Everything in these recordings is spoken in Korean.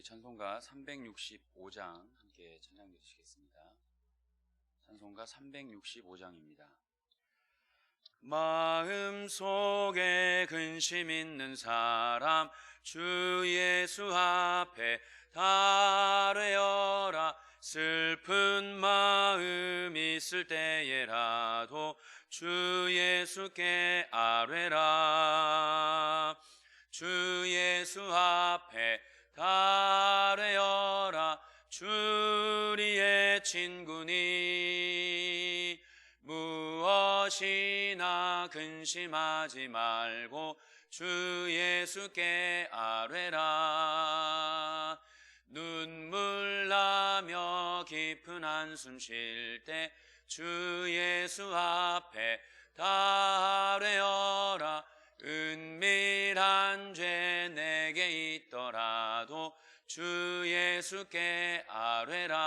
찬송가 365장 함께 찬양해 주시겠습니다. 찬송가 365장입니다. 마음속에 근심 있는 사람 주 예수 앞에 달뢰어라. 슬픈 마음 있을 때에라도 주 예수께 아뢰라. 주 예수 앞에 달뢰어라. 주리의 친구니 무엇이나 근심하지 말고 주 예수께 아뢰라. 눈물 나며 깊은 한숨 쉴 때 주 예수 앞에 달뢰어라. 은밀한 죄 내게 있더라도 주 예수께 아뢰라.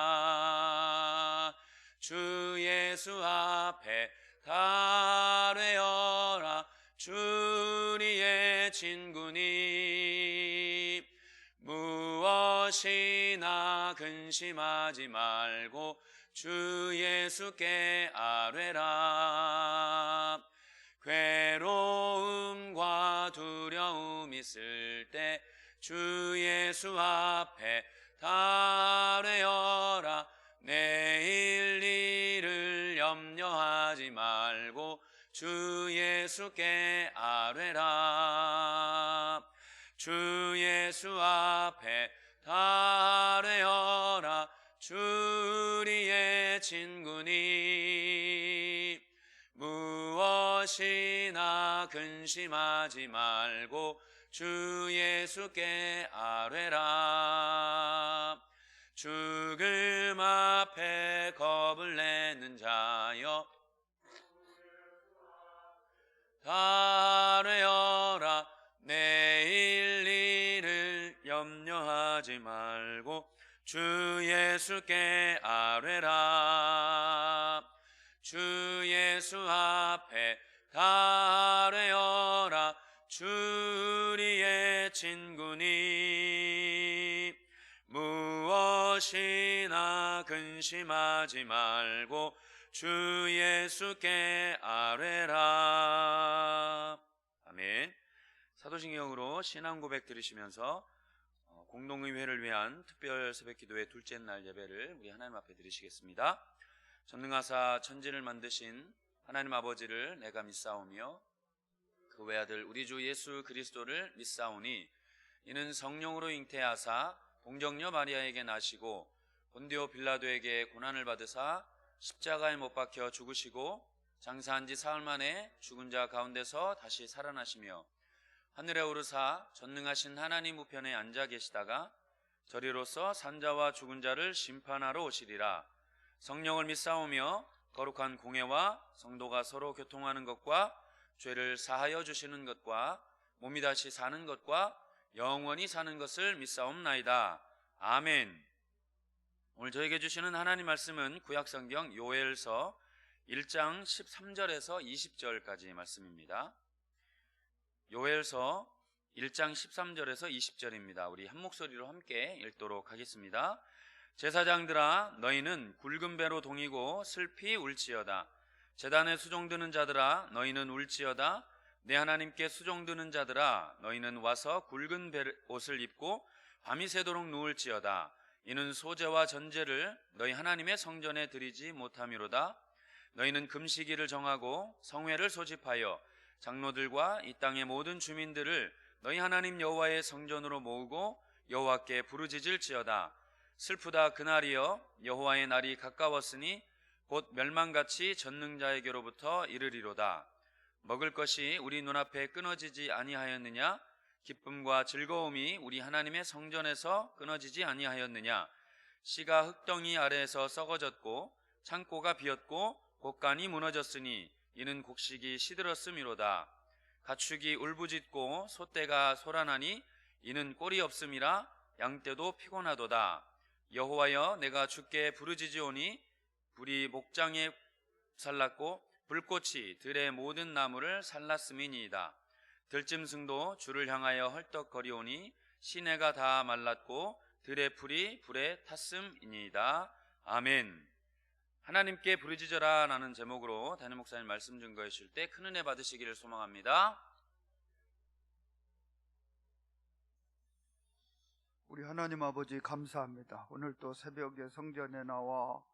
주 예수 앞에 달뢰어라. 주리의 친구니 무엇이나 근심하지 말고 주 예수께 아뢰라. 괴로움과 두려움 있을 때 주 예수 앞에 달뢰어라. 내일 일을 염려하지 말고 주 예수께 아뢰라. 주 예수 앞에 달뢰어라. 주리의 친구니 무엇이나 근심하지 말고 주 예수께 아뢰라. 죽음 앞에 겁을 내는 자여 달뢰어라. 내일 일을 염려하지 말고 주 예수께 아뢰라. 주 예수 앞에 달뢰어라. 주리의 친구니 무엇이나 근심하지 말고 주 예수께 아뢰라. 아멘. 사도신경으로 신앙 고백 들으시면서 공동의회를 위한 특별 새벽기도의 둘째 날 예배를 우리 하나님 앞에 드리시겠습니다. 전능하사 천지를 만드신 하나님 아버지를 내가 믿사오며 그 외아들 우리 주 예수 그리스도를 믿사오니 이는 성령으로 잉태하사 동정녀 마리아에게 나시고 본디오 빌라도에게 고난을 받으사 십자가에 못 박혀 죽으시고 장사한 지 사흘 만에 죽은 자 가운데서 다시 살아나시며 하늘에 오르사 전능하신 하나님 우편에 앉아 계시다가 저리로서 산자와 죽은 자를 심판하러 오시리라. 성령을 믿사오며 거룩한 공회와 성도가 서로 교통하는 것과 죄를 사하여 주시는 것과 몸이 다시 사는 것과 영원히 사는 것을 믿사옵나이다. 아멘. 오늘 저에게 주시는 하나님 말씀은 구약성경 요엘서 1장 13절에서 20절까지 말씀입니다. 요엘서 1장 13절에서 20절입니다. 우리 한 목소리로 함께 읽도록 하겠습니다. 제사장들아 너희는 굵은 배로 동이고 슬피 울지어다. 제단에 수종드는 자들아 너희는 울지어다. 내 하나님께 수종드는 자들아 너희는 와서 굵은 옷을 입고 밤이 새도록 누울지어다. 이는 소제와 전제를 너희 하나님의 성전에 드리지 못함이로다. 너희는 금식일을 정하고 성회를 소집하여 장로들과 이 땅의 모든 주민들을 너희 하나님 여호와의 성전으로 모으고 여호와께 부르짖을지어다. 슬프다 그날이여 여호와의 날이 가까웠으니 곧 멸망같이 전능자에게로부터 이르리로다. 먹을 것이 우리 눈앞에 끊어지지 아니하였느냐? 기쁨과 즐거움이 우리 하나님의 성전에서 끊어지지 아니하였느냐? 씨가 흙덩이 아래에서 썩어졌고 창고가 비었고 곡간이 무너졌으니 이는 곡식이 시들었음이로다. 가축이 울부짖고 소떼가 소란하니 이는 꼴이 없음이라. 양떼도 피곤하도다. 여호와여 내가 주께 부르짖으오니 불이 목장에 살랐고 불꽃이 들의 모든 나무를 살랐음이니이다. 들짐승도 주를 향하여 헐떡거리오니 시내가 다 말랐고 들의 풀이 불에 탔음이니이다. 아멘. 하나님께 부르짖어라 라는 제목으로 담임 목사님 말씀 증거해 주실 때 큰 은혜 받으시기를 소망합니다. 우리 하나님 아버지 감사합니다. 오늘 또 새벽에 성전에 나와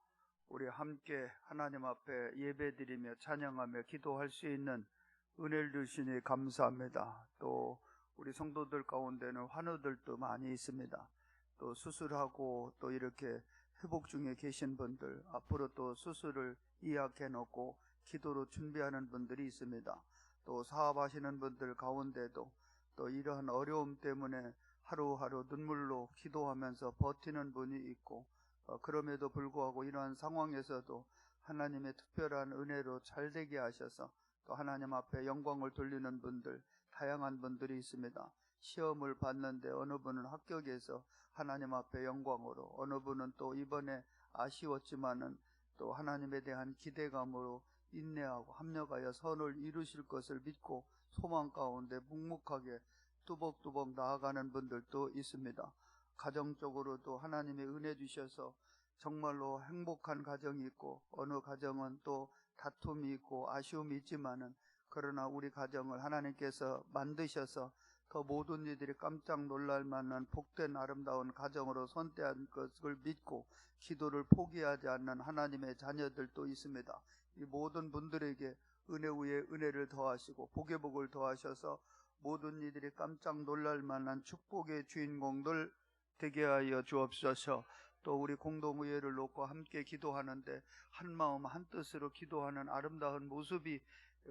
우리 함께 하나님 앞에 예배드리며 찬양하며 기도할 수 있는 은혜를 주시니 감사합니다. 또 우리 성도들 가운데는 환우들도 많이 있습니다. 또 수술하고 또 이렇게 회복 중에 계신 분들, 앞으로 또 수술을 예약해 놓고 기도로 준비하는 분들이 있습니다. 또 사업하시는 분들 가운데도 또 이러한 어려움 때문에 하루하루 눈물로 기도하면서 버티는 분이 있고, 그럼에도 불구하고 이러한 상황에서도 하나님의 특별한 은혜로 잘되게 하셔서 또 하나님 앞에 영광을 돌리는 분들, 다양한 분들이 있습니다. 시험을 봤는데 어느 분은 합격해서 하나님 앞에 영광으로, 어느 분은 또 이번에 아쉬웠지만은 또 하나님에 대한 기대감으로 인내하고 합력하여 선을 이루실 것을 믿고 소망 가운데 묵묵하게 뚜벅뚜벅 나아가는 분들도 있습니다. 가정적으로도 하나님의 은혜 주셔서 정말로 행복한 가정이 있고, 어느 가정은 또 다툼이 있고 아쉬움이 있지만은, 그러나 우리 가정을 하나님께서 만드셔서 더 모든 이들이 깜짝 놀랄 만한 복된 아름다운 가정으로 선대한 것을 믿고 기도를 포기하지 않는 하나님의 자녀들도 있습니다. 이 모든 분들에게 은혜 위에 은혜를 더하시고 복의 복을 더하셔서 모든 이들이 깜짝 놀랄 만한 축복의 주인공들 되게 하여 주옵소서. 또 우리 공동의회를 놓고 함께 기도하는데 한마음 한뜻으로 기도하는 아름다운 모습이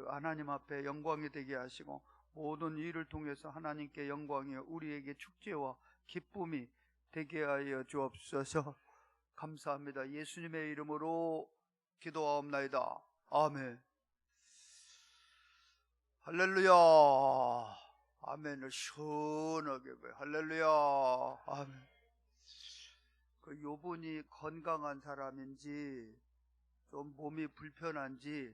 하나님 앞에 영광이 되게 하시고, 모든 일을 통해서 하나님께 영광이 우리에게 축제와 기쁨이 되게 하여 주옵소서. 감사합니다. 예수님의 이름으로 기도하옵나이다. 아멘. 할렐루야. 아멘을 시원하게 할렐루야. 아멘. 그 요분이 건강한 사람인지 좀 몸이 불편한지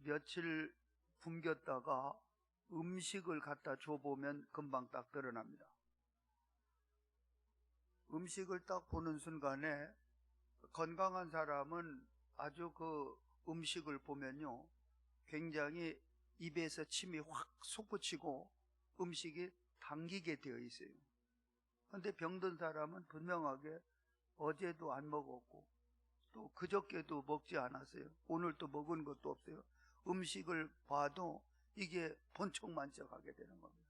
며칠 굶겼다가 음식을 갖다 줘보면 금방 딱 드러납니다. 음식을 딱 보는 순간에 건강한 사람은 아주 그 음식을 보면요, 굉장히 입에서 침이 확 솟구치고 음식이 당기게 되어 있어요. 그런데 병든 사람은 분명하게 어제도 안 먹었고 또 그저께도 먹지 않았어요. 오늘도 먹은 것도 없어요. 음식을 봐도 이게 번쩍만쩍하게 되는 겁니다.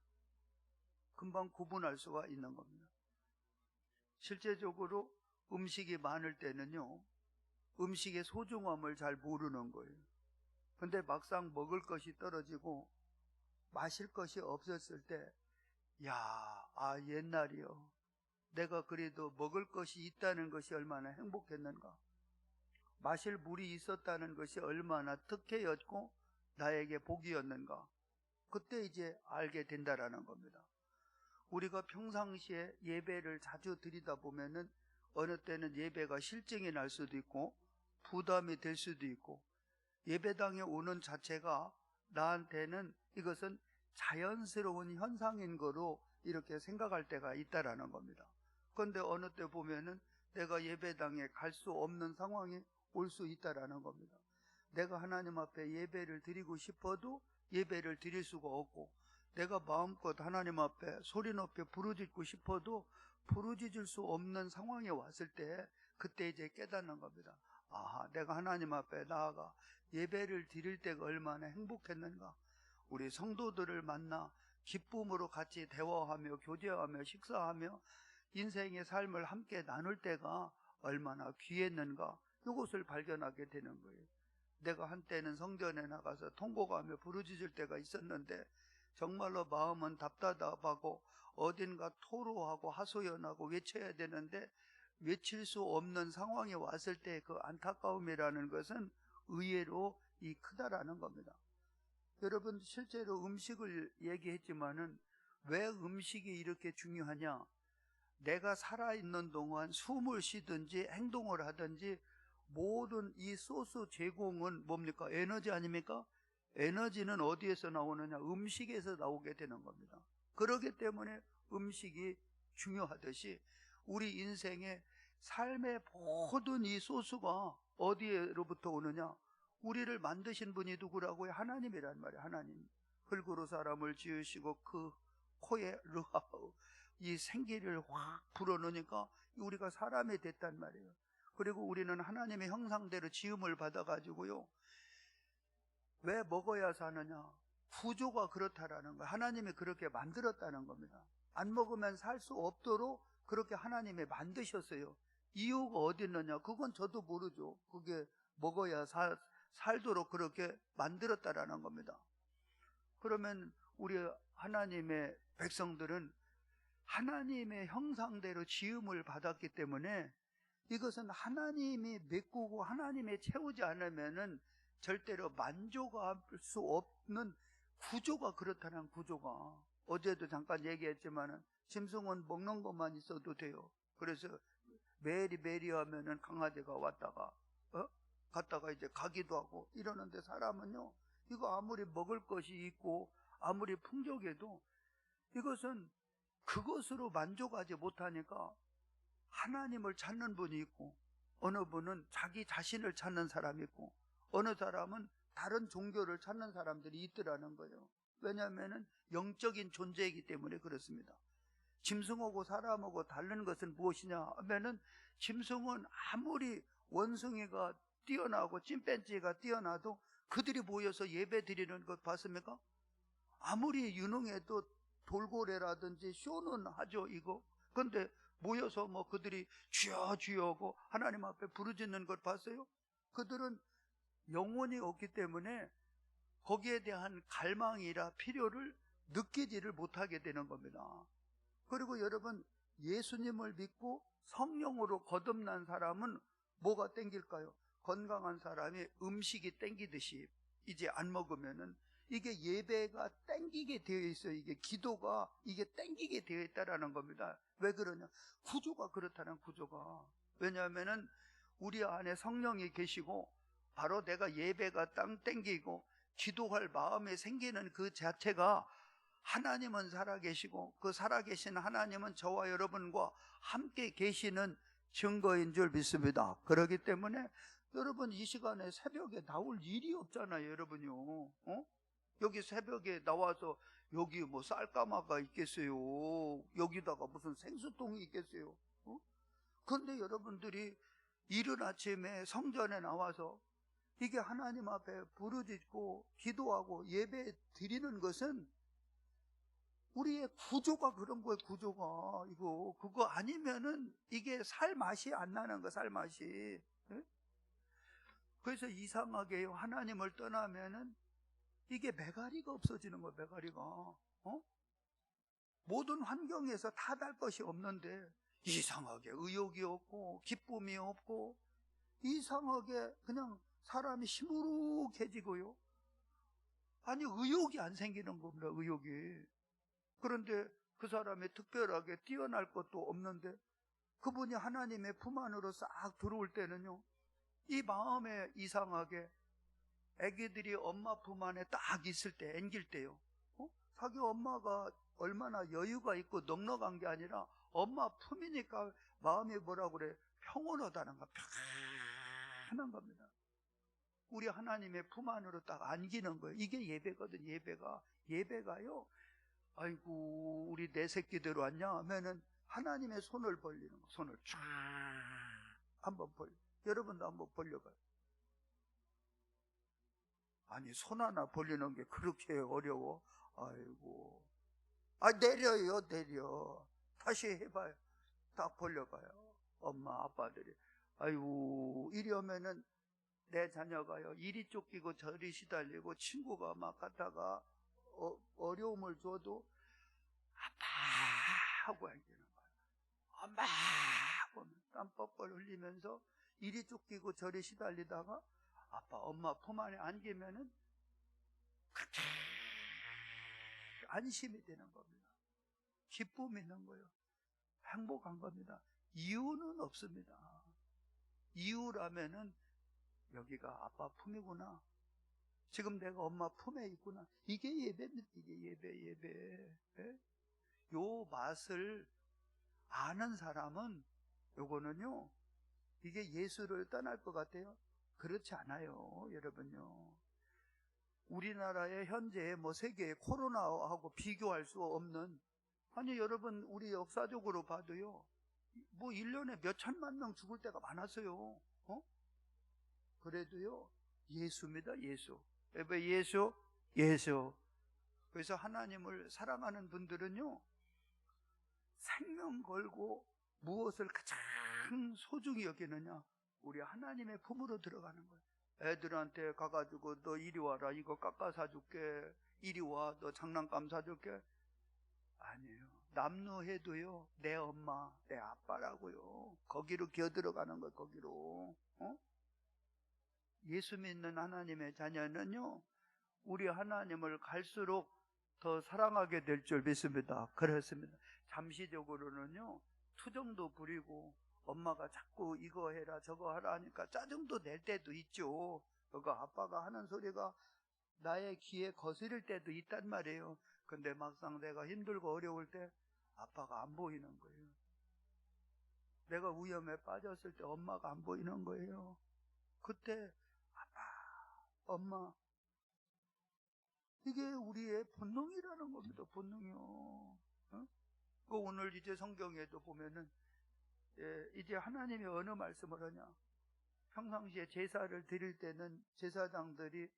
금방 구분할 수가 있는 겁니다. 실제적으로 음식이 많을 때는요, 음식의 소중함을 잘 모르는 거예요. 근데 막상 먹을 것이 떨어지고 마실 것이 없었을 때, 옛날이요, 내가 그래도 먹을 것이 있다는 것이 얼마나 행복했는가, 마실 물이 있었다는 것이 얼마나 특혜였고 나에게 복이었는가, 그때 이제 알게 된다라는 겁니다. 우리가 평상시에 예배를 자주 드리다 보면은 어느 때는 예배가 실증이 날 수도 있고 부담이 될 수도 있고, 예배당에 오는 자체가 나한테는 이것은 자연스러운 현상인 거로 이렇게 생각할 때가 있다라는 겁니다. 그런데 어느 때 보면은 내가 예배당에 갈 수 없는 상황이 올 수 있다라는 겁니다. 내가 하나님 앞에 예배를 드리고 싶어도 예배를 드릴 수가 없고, 내가 마음껏 하나님 앞에 소리 높여 부르짖고 싶어도 부르짖을 수 없는 상황에 왔을 때, 그때 이제 깨닫는 겁니다. 내가 하나님 앞에 나아가 예배를 드릴 때가 얼마나 행복했는가. 우리 성도들을 만나 기쁨으로 같이 대화하며 교제하며 식사하며 인생의 삶을 함께 나눌 때가 얼마나 귀했는가, 이것을 발견하게 되는 거예요. 내가 한때는 성전에 나가서 통곡하며 부르짖을 때가 있었는데 정말로 마음은 답답하고 어딘가 토로하고 하소연하고 외쳐야 되는데 외칠 수 없는 상황이 왔을 때 그 안타까움이라는 것은 의외로 크다라는 겁니다. 여러분, 실제로 음식을 얘기했지만은 왜 음식이 이렇게 중요하냐? 내가 살아있는 동안 숨을 쉬든지 행동을 하든지 모든 이 소스 제공은 뭡니까? 에너지 아닙니까? 에너지는 어디에서 나오느냐? 음식에서 나오게 되는 겁니다. 그렇기 때문에 음식이 중요하듯이 우리 인생의 삶의 모든 이 소스가 어디로부터 오느냐? 우리를 만드신 분이 누구라고요? 하나님이란 말이에요. 하나님. 흙으로 사람을 지으시고 그 코에 르하우 이 생기를 확 불어넣으니까 우리가 사람이 됐단 말이에요. 그리고 우리는 하나님의 형상대로 지음을 받아가지고요. 왜 먹어야 사느냐? 구조가 그렇다라는 거예요. 하나님이 그렇게 만들었다는 겁니다. 안 먹으면 살 수 없도록 그렇게 하나님이 만드셨어요. 이유가 어디 있느냐? 그건 저도 모르죠. 그게 먹어야 살도록 그렇게 만들었다라는 겁니다. 그러면 우리 하나님의 백성들은 하나님의 형상대로 지음을 받았기 때문에 이것은 하나님이 메꾸고 하나님이 채우지 않으면은 절대로 만족할 수 없는 구조가 그렇다는 구조가. 어제도 잠깐 얘기했지만은 짐승은 먹는 것만 있어도 돼요. 그래서 메리 하면은 강아지가 왔다가 갔다가 이제 가기도 하고 이러는데 사람은요, 이거 아무리 먹을 것이 있고 아무리 풍족해도 이것은 그것으로 만족하지 못하니까 하나님을 찾는 분이 있고, 어느 분은 자기 자신을 찾는 사람이 있고, 어느 사람은 다른 종교를 찾는 사람들이 있더라는 거예요. 왜냐하면 영적인 존재이기 때문에 그렇습니다. 짐승하고 사람하고 다른 것은 무엇이냐 하면은, 짐승은 아무리 원숭이가 뛰어나고 침팬지가 뛰어나도 그들이 모여서 예배 드리는 것 봤습니까? 아무리 유능해도 돌고래라든지 쇼는 하죠, 이거. 근데 모여서 뭐 그들이 주여 주여고 하나님 앞에 부르짖는 걸 봤어요? 그들은 영혼이 없기 때문에 거기에 대한 갈망이라 필요를 느끼지를 못하게 되는 겁니다. 그리고 여러분, 예수님을 믿고 성령으로 거듭난 사람은 뭐가 땡길까요? 건강한 사람이 음식이 땡기듯이 이제 안 먹으면은 이게 예배가 땡기게 되어 있어요. 이게 기도가 이게 땡기게 되어 있다라는 겁니다. 왜 그러냐? 구조가 그렇다는 구조가. 왜냐하면은 우리 안에 성령이 계시고 바로 내가 예배가 땅 땡기고 기도할 마음에 생기는 그 자체가, 하나님은 살아계시고 그 살아계신 하나님은 저와 여러분과 함께 계시는 증거인 줄 믿습니다. 그렇기 때문에 여러분, 이 시간에 새벽에 나올 일이 없잖아요, 여러분요. 여기 새벽에 나와서 여기 뭐 쌀가마가 있겠어요? 여기다가 무슨 생수통이 있겠어요? 그런데 여러분들이 이른 아침에 성전에 나와서 이게 하나님 앞에 부르짖고 기도하고 예배 드리는 것은 우리의 구조가 그런 거예요. 구조가 그거 아니면은 이게 살 맛이 안 나는 거, 살 맛이. 그래서 이상하게요, 하나님을 떠나면은 이게 메가리가 없어지는 거예요. 메가리가. 모든 환경에서 탓할 것이 없는데 이상하게 의욕이 없고 기쁨이 없고 이상하게 그냥 사람이 시무룩해지고요. 아니, 의욕이 안 생기는 겁니다. 의욕이. 그런데 그 사람이 특별하게 뛰어날 것도 없는데 그분이 하나님의 품 안으로 싹 들어올 때는요, 이 마음에 이상하게 아기들이 엄마 품 안에 딱 있을 때, 앵길 때요, 자기 엄마가 얼마나 여유가 있고 넉넉한 게 아니라 엄마 품이니까 마음이 뭐라고 그래? 평온하다는 거, 편한 겁니다. 우리 하나님의 품 안으로 딱 안기는 거예요. 이게 예배거든. 예배가요, 아이고 우리 내 새끼들 왔냐 하면은 하나님의 손을 벌리는 거. 손을 쫙 한번 벌려. 여러분도 한번 벌려봐요. 아니, 손 하나 벌리는 게 그렇게 어려워? 아이고, 내려요. 다시 해봐요. 딱 벌려봐요. 엄마 아빠들이 아이고, 이리 오면은 내 자녀가요, 이리 쫓기고 저리 시달리고 친구가 막 갔다가 어려움을 줘도 아빠 하고 안기는 거예요. 엄마 하고 땀 뻘뻘 흘리면서 이리 쫓기고 저리 시달리다가 아빠 엄마 품 안에 안기면은 그렇게 안심이 되는 겁니다. 기쁨이 있는 거예요. 행복한 겁니다. 이유는 없습니다. 이유라면은 여기가 아빠 품이구나, 지금 내가 엄마 품에 있구나, 이게 예배입니다. 이게 예배. 요 맛을 아는 사람은 요거는요, 이게 예수를 떠날 것 같아요? 그렇지 않아요, 여러분요. 우리나라의 현재 세계의 코로나하고 비교할 수 없는, 아니 여러분, 우리 역사적으로 봐도요, 1년에 몇 천만 명 죽을 때가 많았어요. 그래도요, 예수입니다, 예수. 왜 예수? 예수. 그래서 하나님을 사랑하는 분들은요, 생명 걸고 무엇을 가장 소중히 여기느냐? 우리 하나님의 품으로 들어가는 거예요. 애들한테 가가지고 너 이리 와라, 이거 깎아 사줄게, 이리 와, 너 장난감 사줄게. 아니에요. 남루해도요, 내 엄마, 내 아빠라고요. 거기로 기어들어가는 거예요, 거기로. 예수 믿는 하나님의 자녀는요, 우리 하나님을 갈수록 더 사랑하게 될 줄 믿습니다. 그렇습니다. 잠시적으로는요, 투정도 부리고 엄마가 자꾸 이거 해라 저거 하라 하니까 짜증도 낼 때도 있죠. 그거 아빠가 하는 소리가 나의 귀에 거스릴 때도 있단 말이에요. 근데 막상 내가 힘들고 어려울 때 아빠가 안 보이는 거예요. 내가 위험에 빠졌을 때 엄마가 안 보이는 거예요. 그때 아빠, 엄마, 이게 우리의 본능이라는 겁니다. 본능이요. 오늘 이제 성경에도 보면은 이제 하나님이 어느 말씀을 하냐? 평상시에 제사를 드릴 때는 제사장들이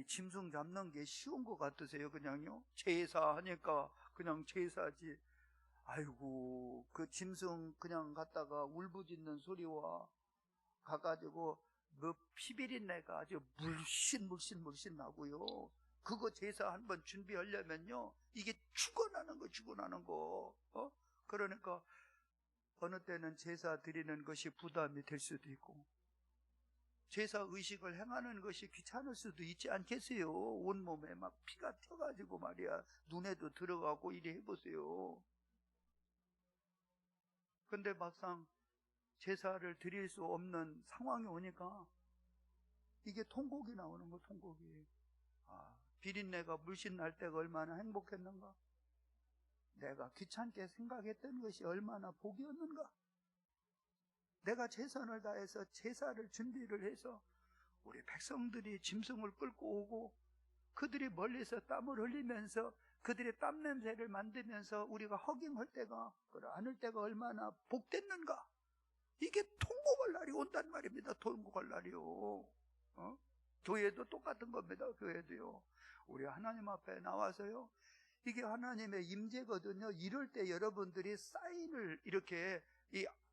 짐승 잡는 게 쉬운 것 같으세요? 그냥요? 제사하니까 그냥 제사지. 아이고, 그 짐승 그냥 갖다가 울부짖는 소리와 가가지고 피비린내가 아주 물씬 나고요. 그거 제사 한번 준비하려면요, 이게 죽어나는 거. 그러니까 어느 때는 제사 드리는 것이 부담이 될 수도 있고, 제사 의식을 행하는 것이 귀찮을 수도 있지 않겠어요? 온몸에 막 피가 튀어가지고 말이야, 눈에도 들어가고 이래 해보세요. 근데 막상 제사를 드릴 수 없는 상황이 오니까 이게 통곡이 나오는 거, 통곡이. 비린내가 물씬 날 때가 얼마나 행복했는가? 내가 귀찮게 생각했던 것이 얼마나 복이었는가? 내가 최선을 다해서 제사를 준비를 해서 우리 백성들이 짐승을 끌고 오고 그들이 멀리서 땀을 흘리면서 그들의 땀 냄새를 만들면서 우리가 허깅할 때가, 안을 때가 얼마나 복됐는가? 이게 통곡할 날이 온단 말입니다. 통곡할 날이요. 교회도 똑같은 겁니다. 교회도요. 우리 하나님 앞에 나와서요, 이게 하나님의 임재거든요. 이럴 때 여러분들이 사인을 이렇게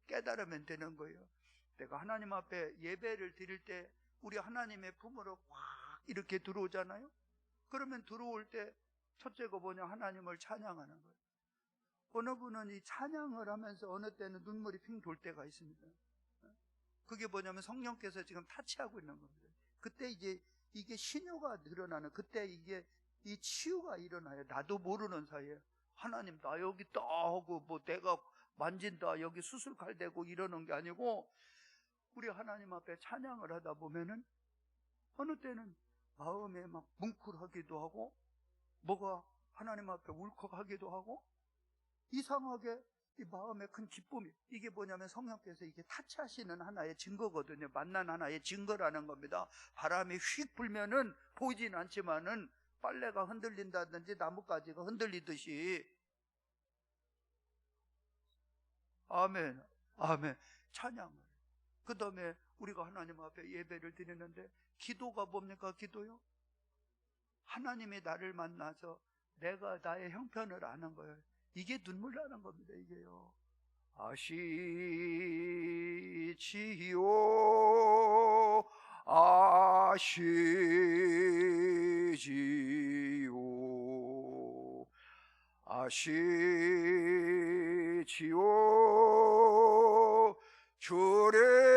깨달으면 되는 거예요. 내가 하나님 앞에 예배를 드릴 때 우리 하나님의 품으로 확 이렇게 들어오잖아요. 그러면 들어올 때 첫째가 뭐냐? 하나님을 찬양하는 거예요. 어느 분은 이 찬양을 하면서 어느 때는 눈물이 핑 돌 때가 있습니다. 그게 뭐냐면 성령께서 지금 타치하고 있는 겁니다. 그때 이제 이게 신효가 늘어나는, 그때 이게 이 치유가 일어나요. 나도 모르는 사이에 하나님 나 여기 있다 하고 내가 만진다 여기 수술칼 대고 이러는 게 아니고, 우리 하나님 앞에 찬양을 하다 보면은 어느 때는 마음에 막 뭉클하기도 하고, 뭐가 하나님 앞에 울컥하기도 하고, 이상하게 이 마음에 큰 기쁨이, 이게 뭐냐면 성령께서 이게 타치하시는 하나의 증거거든요. 만난 하나의 증거라는 겁니다. 바람이 휙 불면은 보이진 않지만은 빨래가 흔들린다든지 나뭇가지가 흔들리듯이. 아멘, 아멘. 찬양을. 그 다음에 우리가 하나님 앞에 예배를 드리는데, 기도가 뭡니까? 기도요? 하나님이 나를 만나서 내가 나의 형편을 아는 거예요. 이게 눈물 나는 겁니다. 이게요. 아시지요, 아시지요, 아시지요, 주를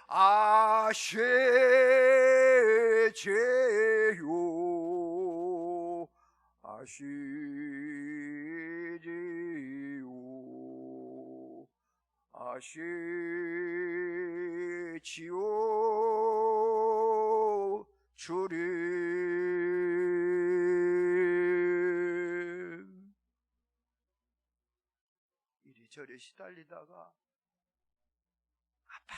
아시지요, 아시지요, 아시지요, 주를. 지철에 시달리다가 아빠,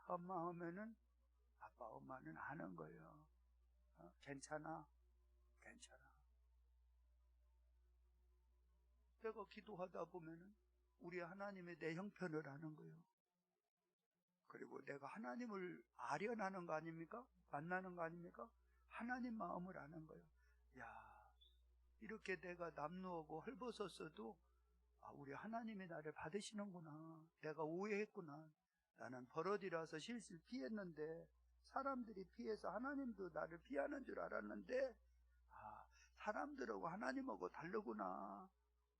엄마 하면은 아빠, 엄마는 아는 거예요. 괜찮아, 괜찮아. 내가 기도하다 보면은 우리 하나님의 내 형편을 아는 거예요. 그리고 내가 하나님을 아련하는 거 아닙니까? 만나는 거 아닙니까? 하나님 마음을 아는 거예요. 야, 이렇게 내가 남루하고 헐벗었어도 우리 하나님이 나를 받으시는구나. 내가 오해했구나. 나는 버러지라서 실실 피했는데 사람들이 피해서 하나님도 나를 피하는 줄 알았는데 사람들하고 하나님하고 다르구나.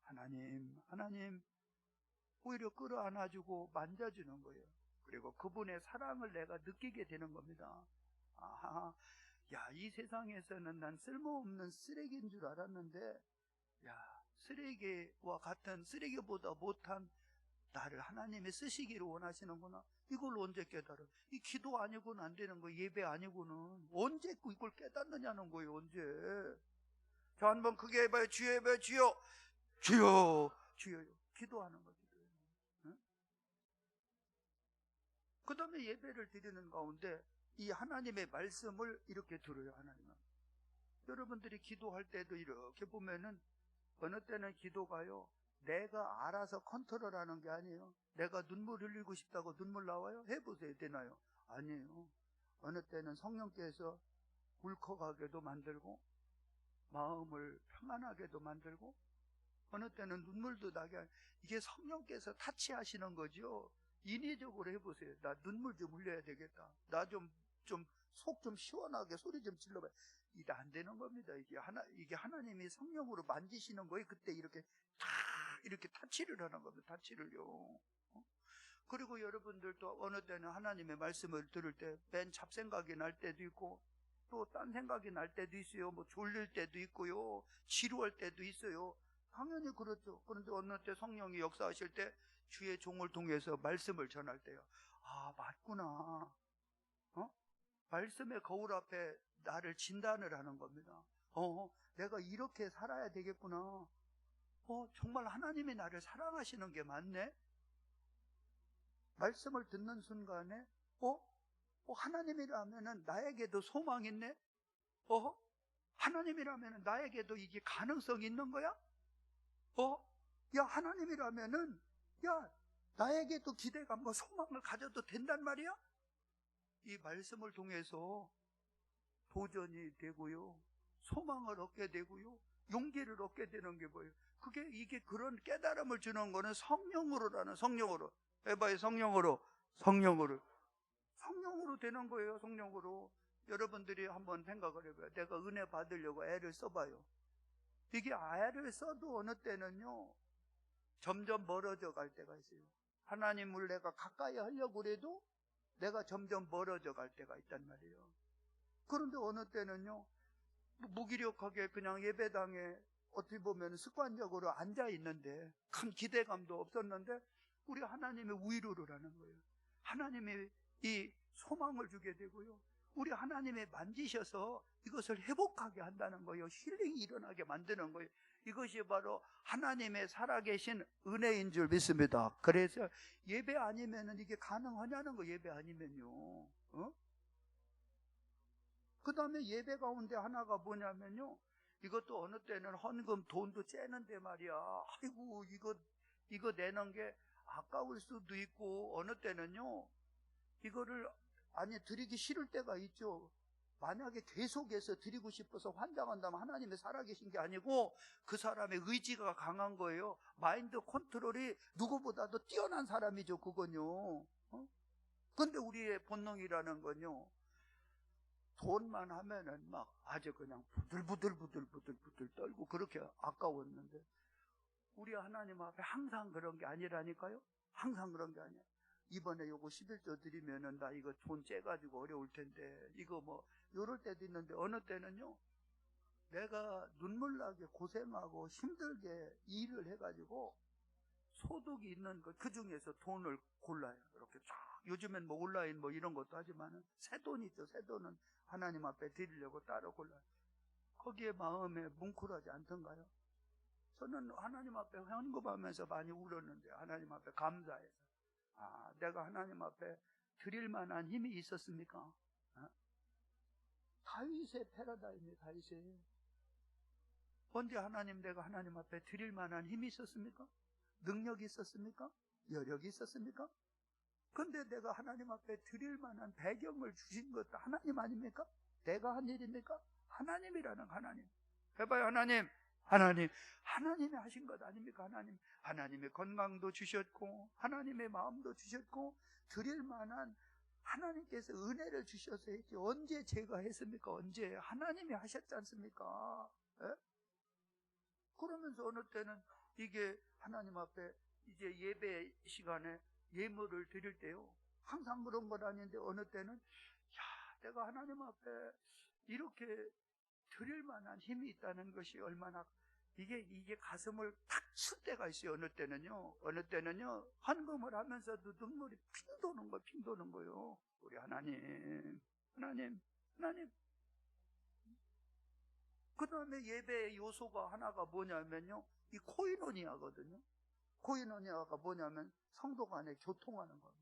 하나님 오히려 끌어안아주고 만져주는 거예요. 그리고 그분의 사랑을 내가 느끼게 되는 겁니다. 이 세상에서는 난 쓸모없는 쓰레기인 줄 알았는데 쓰레기와 같은, 쓰레기보다 못한 나를 하나님이 쓰시기를 원하시는구나. 이걸 언제 깨달아? 이 기도 아니고는 안 되는 거, 예배 아니고는 언제 이걸 깨닫느냐는 거예요. 언제? 자, 한번 크게 해봐요. 주여 해봐요. 주여, 주여, 주여. 기도하는 거죠. 응? 그 다음에 예배를 드리는 가운데 이 하나님의 말씀을 이렇게 들어요. 하나님은 여러분들이 기도할 때도 이렇게 보면은 어느 때는 기도가요, 내가 알아서 컨트롤하는 게 아니에요. 내가 눈물 흘리고 싶다고 눈물 나와요? 해보세요. 되나요? 아니에요. 어느 때는 성령께서 울컥하게도 만들고 마음을 평안하게도 만들고, 어느 때는 눈물도 나게, 이게 성령께서 타치하시는 거죠. 인위적으로 해보세요. 나 눈물 좀 흘려야 되겠다. 나 속 좀 시원하게 소리 좀 질러봐요. 이게 안 되는 겁니다. 이게 하나님이 성령으로 만지시는 거예요. 그때 이렇게 타치를 하는 겁니다. 타치를요. 그리고 여러분들도 어느 때는 하나님의 말씀을 들을 때 맨 잡생각이 날 때도 있고, 또 딴 생각이 날 때도 있어요. 뭐 졸릴 때도 있고요. 지루할 때도 있어요. 당연히 그렇죠. 그런데 어느 때 성령이 역사하실 때 주의 종을 통해서 말씀을 전할 때요, 맞구나. 말씀의 거울 앞에 나를 진단을 하는 겁니다. 내가 이렇게 살아야 되겠구나. 정말 하나님이 나를 사랑하시는 게 맞네. 말씀을 듣는 순간에 하나님이라면은 나에게도 소망 있네. 하나님이라면은 나에게도 이게 가능성이 있는 거야. 하나님이라면은 나에게도 기대감과 소망을 가져도 된단 말이야. 이 말씀을 통해서 도전이 되고요, 소망을 얻게 되고요, 용기를 얻게 되는 게 뭐예요? 이게 그런 깨달음을 주는 거는 성령으로라는, 성령으로 해봐요. 성령으로 되는 거예요. 성령으로. 여러분들이 한번 생각을 해봐요. 내가 은혜 받으려고 애를 써봐요. 이게 애를 써도 어느 때는요 점점 멀어져 갈 때가 있어요. 하나님을 내가 가까이 하려고 해도 내가 점점 멀어져 갈 때가 있단 말이에요. 그런데 어느 때는요 무기력하게 그냥 예배당에 어떻게 보면 습관적으로 앉아 있는데 큰 기대감도 없었는데 우리 하나님의 위로를 하는 거예요. 하나님의 이 소망을 주게 되고요, 우리 하나님의 만지셔서 이것을 회복하게 한다는 거예요. 힐링이 일어나게 만드는 거예요. 이것이 바로 하나님의 살아계신 은혜인 줄 믿습니다. 그래서 예배 아니면은 이게 가능하냐는 거. 예배 아니면요. 그 다음에 예배 가운데 하나가 뭐냐면요, 이것도 어느 때는 헌금 돈도 째는데 말이야, 아이고 이거 내는 게 아까울 수도 있고, 어느 때는요 이거를 드리기 싫을 때가 있죠. 만약에 계속해서 드리고 싶어서 환장한다면 하나님이 살아계신 게 아니고 그 사람의 의지가 강한 거예요. 마인드 컨트롤이 누구보다도 뛰어난 사람이죠. 그건요. 근데 우리의 본능이라는 건요, 돈만 하면은 막 아주 그냥 부들부들 떨고 그렇게 아까웠는데, 우리 하나님 앞에 항상 그런 게 아니라니까요. 항상 그런 게 아니에요. 이번에 요거 11조 드리면은 나 이거 돈 째가지고 어려울 텐데, 이거 뭐 요럴 때도 있는데, 어느 때는요 내가 눈물 나게 고생하고 힘들게 일을 해가지고 소득이 있는 그 중에서 돈을 골라요. 이렇게 쫙. 요즘엔 뭐 온라인 뭐 이런 것도 하지만은 새 돈 있죠. 새 돈은 하나님 앞에 드리려고 따로 골라요. 거기에 마음에 뭉클하지 않던가요? 저는 하나님 앞에 헌금하면서 많이 울었는데, 하나님 앞에 감사해서. 내가 하나님 앞에 드릴 만한 힘이 있었습니까? 다윗의 패러다임이 다윗의. 언제 내가 하나님 앞에 드릴 만한 힘이 있었습니까? 능력이 있었습니까? 여력이 있었습니까? 근데 내가 하나님 앞에 드릴 만한 배경을 주신 것도 하나님 아닙니까? 내가 한 일입니까? 하나님이라는 하나님. 해봐요, 하나님이 하신 것 아닙니까? 하나님의 건강도 주셨고, 하나님의 마음도 주셨고, 드릴 만한 하나님께서 은혜를 주셔서 했지. 언제 제가 했습니까? 언제? 하나님이 하셨지 않습니까? 예? 그러면서 어느 때는 이게 하나님 앞에 이제 예배 시간에 예물을 드릴 때요, 항상 그런 건 아닌데 어느 때는 내가 하나님 앞에 이렇게 드릴 만한 힘이 있다는 것이 얼마나 이게 가슴을 탁 칠 때가 있어요. 어느 때는요 헌금을 하면서도 눈물이 핑 도는 거예요. 우리 하나님. 그 다음에 예배의 요소가 하나가 뭐냐면요, 이 코이노니아거든요. 코이노니아가 뭐냐면 성도 간에 교통하는 겁니다.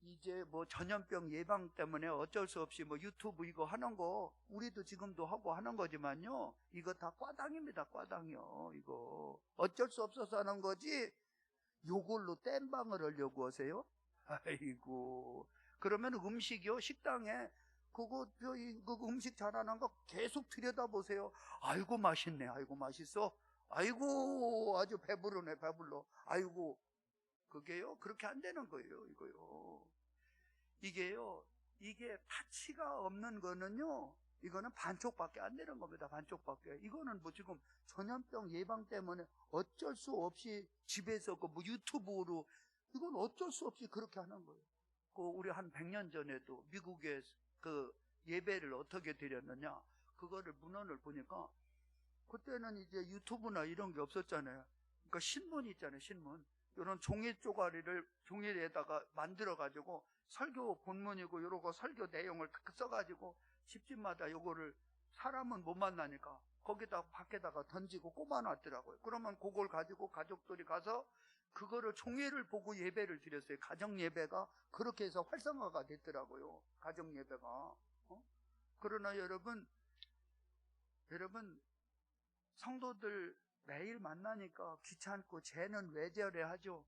이제 뭐 전염병 예방 때문에 어쩔 수 없이 뭐 유튜브 이거 하는 거 우리도 지금도 하고 하는 거지만요, 이거 다 과당입니다. 과당이요. 이거 어쩔 수 없어서 하는 거지 요걸로 땜방을 하려고 하세요? 아이고. 그러면 음식이요, 식당에 그거 음식 잘하는 거 계속 들여다보세요. 아이고 맛있네, 아이고 맛있어, 아이고 아주 배부르네, 배불러, 아이고. 그게요 그렇게 안 되는 거예요. 이게 타치가 없는 거는요, 이거는 반쪽밖에 안 되는 겁니다. 반쪽밖에. 이거는 뭐 지금 전염병 예방 때문에 어쩔 수 없이 집에서 뭐 유튜브로 이건 어쩔 수 없이 그렇게 하는 거예요. 우리 한 100년 전에도 미국에 그 예배를 어떻게 드렸느냐, 그거를 문헌을 보니까 그때는 이제 유튜브나 이런 게 없었잖아요. 그러니까 신문 있잖아요, 신문. 이런 종이 쪼가리를 종이에다가 만들어가지고 설교 본문이고 요러고 설교 내용을 딱 써가지고 집집마다 요거를, 사람은 못 만나니까 거기다 밖에다가 던지고 꼽아놨더라고요. 그러면 그걸 가지고 가족들이 가서 그거를 종이를 보고 예배를 드렸어요. 가정 예배가 그렇게 해서 활성화가 됐더라고요. 가정 예배가. 그러나 여러분 성도들 매일 만나니까 귀찮고 쟤는 왜 저래 하죠.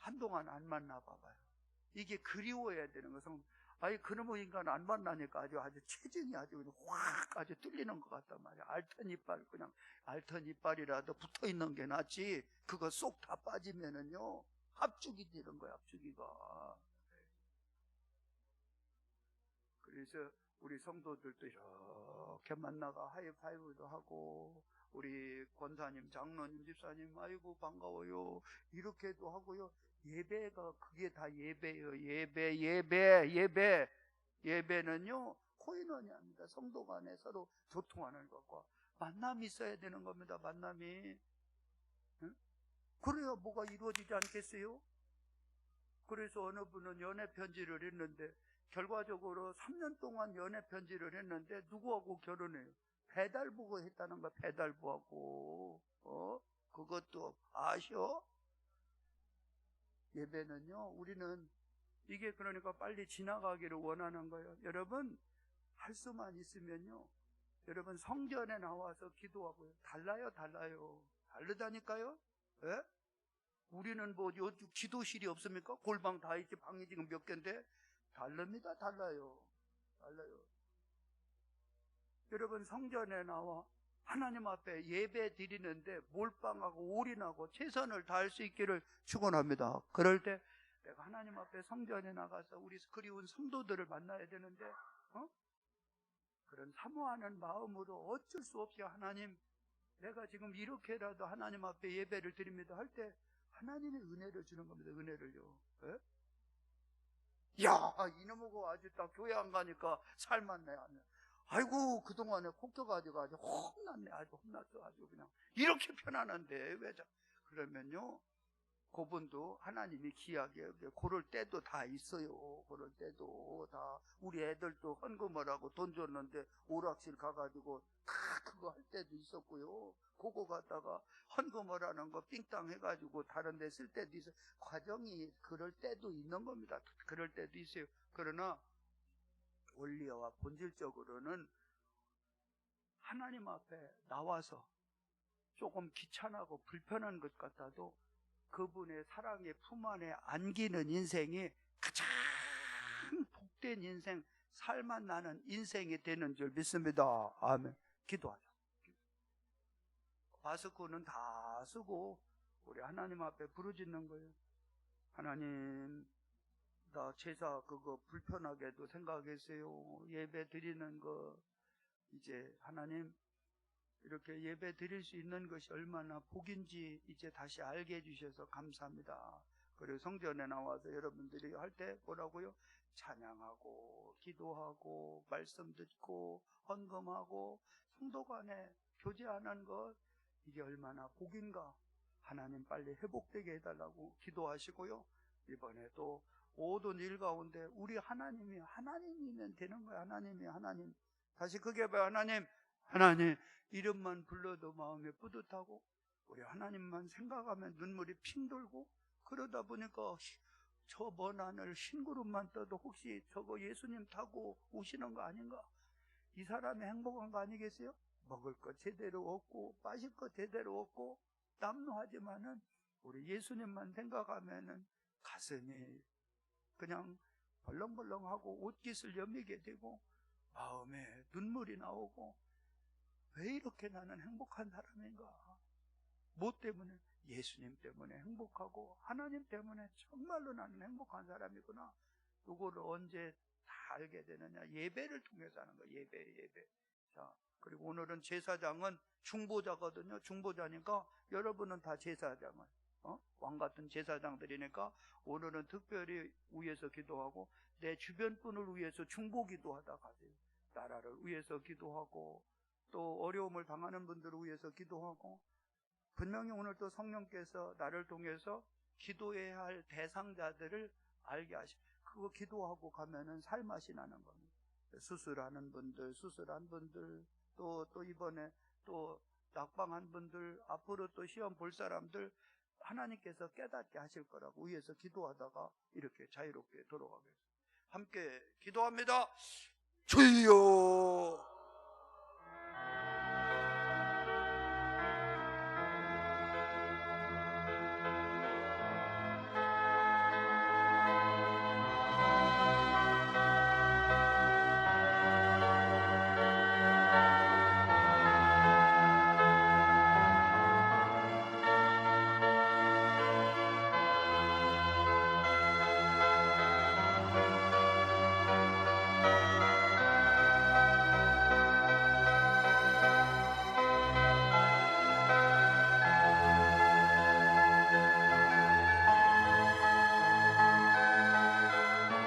한동안 안 만나 봐봐요. 이게 그리워야 되는 것은, 그놈의 인간 안 만나니까 아주 체중이 아주 확 아주 뚫리는 것 같단 말이야. 알턴 이빨이라도 붙어 있는 게 낫지. 그거 쏙 다 빠지면은요 합죽이 되는 거야, 합죽이가. 그래서 우리 성도들도 이렇게 만나가 하이파이브도 하고, 우리 권사님, 장로님, 집사님 아이고 반가워요 이렇게도 하고요. 예배가 그게 다 예배예요. 예배는요 코이노니아입니다. 성도 간에 서로 교통하는 것과 만남이 있어야 되는 겁니다. 만남이. 응? 그래야 뭐가 이루어지지 않겠어요? 그래서 어느 분은 연애 편지를 했는데 결과적으로 3년 동안 연애 편지를 했는데 누구하고 결혼해요? 배달부가 했다는 거야. 배달부하고. 그것도 아셔? 예배는요, 우리는 이게 그러니까 빨리 지나가기를 원하는 거예요. 여러분, 할 수만 있으면요, 여러분 성전에 나와서 기도하고요. 달라요. 다르다니까요. 예? 우리는 뭐 기도실이 없습니까? 골방 다 있지. 방이 지금 몇 개인데 다릅니다. 달라요. 여러분 성전에 나와 하나님 앞에 예배 드리는데 몰빵하고 올인하고 최선을 다할 수 있기를 축원합니다. 그럴 때 내가 하나님 앞에 성전에 나가서 우리 그리운 성도들을 만나야 되는데 그런 사모하는 마음으로 어쩔 수 없이 하나님, 내가 지금 이렇게라도 하나님 앞에 예배를 드립니다 할 때 하나님의 은혜를 주는 겁니다. 은혜를요. 예? 야, 이놈하고 아주 딱 교회 안 가니까 살만네. 아이고 그동안에 콕겨가지고 아주 혼났네. 혼났어. 아주 그냥 이렇게 편안한데 왜 그러면요, 그분도 하나님이 귀하게 그럴 때도 다 있어요. 그럴 때도 다. 우리 애들도 헌금을 하고 돈 줬는데 오락실 가가지고 다 그거 할 때도 있었고요. 그거 갖다가 헌금을 하는 거 삥땅 해가지고 다른 데 쓸 때도 있어요. 과정이 그럴 때도 있는 겁니다. 그럴 때도 있어요. 그러나 원리와 본질적으로는 하나님 앞에 나와서 조금 귀찮고 불편한 것 같아도 그분의 사랑의 품 안에 안기는 인생이 가장 복된 인생, 살맛 나는 인생이 되는 줄 믿습니다. 아멘. 기도하자. 마스크는 다 쓰고 우리 하나님 앞에 부르짖는 거예요. 하나님, 나 제사 그거 불편하게도 생각했어요. 예배 드리는 거 이제 하나님 이렇게 예배 드릴 수 있는 것이 얼마나 복인지 이제 다시 알게 해주셔서 감사합니다. 그리고 성전에 나와서 여러분들이 할 때 뭐라고요? 찬양하고 기도하고 말씀 듣고 헌금하고 성도 간에 교제하는 것, 이게 얼마나 복인가. 하나님 빨리 회복되게 해달라고 기도하시고요. 이번에 또 모든 일 가운데 우리 하나님이면 되는 거야. 하나님. 다시 그게 뭐야? 하나님 이름만 불러도 마음에 뿌듯하고 우리 하나님만 생각하면 눈물이 핑 돌고, 그러다 보니까 저 먼 하늘 흰구름만 떠도 혹시 저거 예수님 타고 오시는 거 아닌가? 이 사람이 행복한 거 아니겠어요? 먹을 거 제대로 얻고 마실 거 제대로 얻고 남루하지만은 우리 예수님만 생각하면은 가슴이 그냥 벌렁벌렁하고 옷깃을 여미게 되고 마음에 눈물이 나오고, 왜 이렇게 나는 행복한 사람인가? 뭐 때문에? 예수님 때문에 행복하고 하나님 때문에 정말로 나는 행복한 사람이구나. 이거를 언제 다 알게 되느냐? 예배를 통해서 하는 거예요. 예배. 자, 그리고 오늘은 제사장은 중보자거든요. 중보자니까 여러분은 다 제사장을 왕 같은 제사장들이니까 오늘은 특별히 위해서 기도하고 내 주변 분을 위해서 중보 기도하다 가세요. 나라를 위해서 기도하고 또 어려움을 당하는 분들을 위해서 기도하고, 분명히 오늘 또 성령께서 나를 통해서 기도해야 할 대상자들을 알게 하시고, 그거 기도하고 가면은 살맛이 나는 겁니다. 수술하는 분들, 수술한 분들, 또 이번에 또 낙방한 분들, 앞으로 또 시험 볼 사람들 하나님께서 깨닫게 하실 거라고 위해서 기도하다가 이렇게 자유롭게 돌아가겠습니다. 함께 기도합니다. 주여